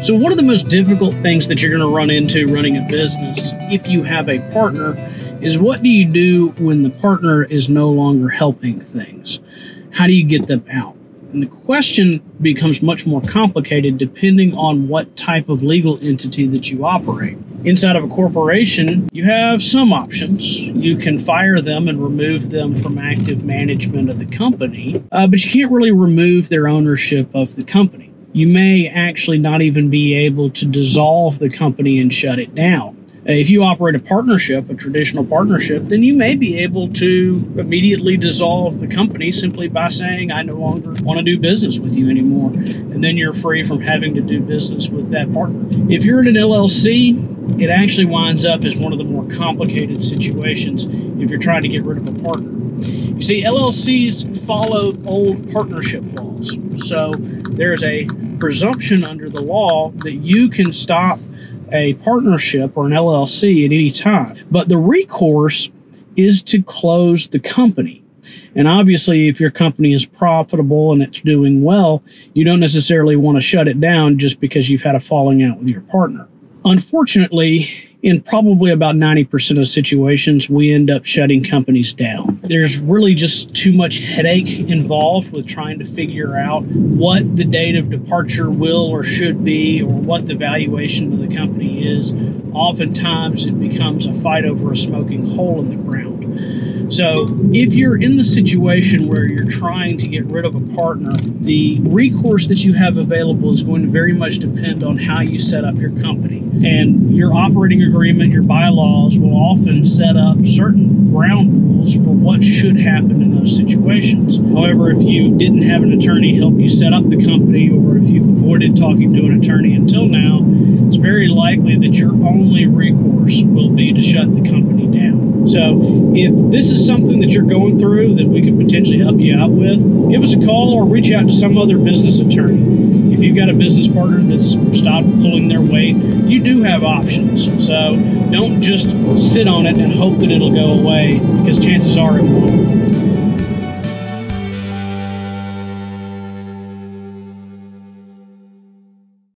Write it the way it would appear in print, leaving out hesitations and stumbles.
So one of the most difficult things that you're going to run into running a business, if you have a partner, is what do you do when the partner is no longer helping things? How do you get them out? And the question becomes much more complicated depending on what type of legal entity that you operate. Inside of a corporation, you have some options. You can fire them and remove them from active management of the company, but you can't really remove their ownership of the company. You may actually not even be able to dissolve the company and shut it down. If you operate a partnership, a traditional partnership, then you may be able to immediately dissolve the company simply by saying, I no longer want to do business with you anymore. And then you're free from having to do business with that partner. If you're in an LLC, it actually winds up as one of the more complicated situations if you're trying to get rid of a partner. You see, LLCs follow old partnership laws. So there's a presumption under the law that you can stop a partnership or an LLC at any time. But the recourse is to close the company. And obviously, if your company is profitable and it's doing well, you don't necessarily want to shut it down just because you've had a falling out with your partner. Unfortunately, in probably about 90% of situations, we end up shutting companies down. There's really just too much headache involved with trying to figure out what the date of departure will or should be, or what the valuation of the company is. Oftentimes, it becomes a fight over a smoking hole in the ground. So if you're in the situation where you're trying to get rid of a partner, the recourse that you have available is going to very much depend on how you set up your company. And your operating agreement, your bylaws will often set up certain ground rules for what should happen in those situations. However, if you didn't have an attorney help you set up the company, or if you've avoided talking to an attorney until now, it's very likely that your only recourse will be to shut the company down. So if this is something that you're going through that we could potentially help you out with, give us a call or reach out to some other business attorney. If you've got a business partner that's stopped pulling their weight, you do have options. So don't just sit on it and hope that it'll go away, because chances are it won't.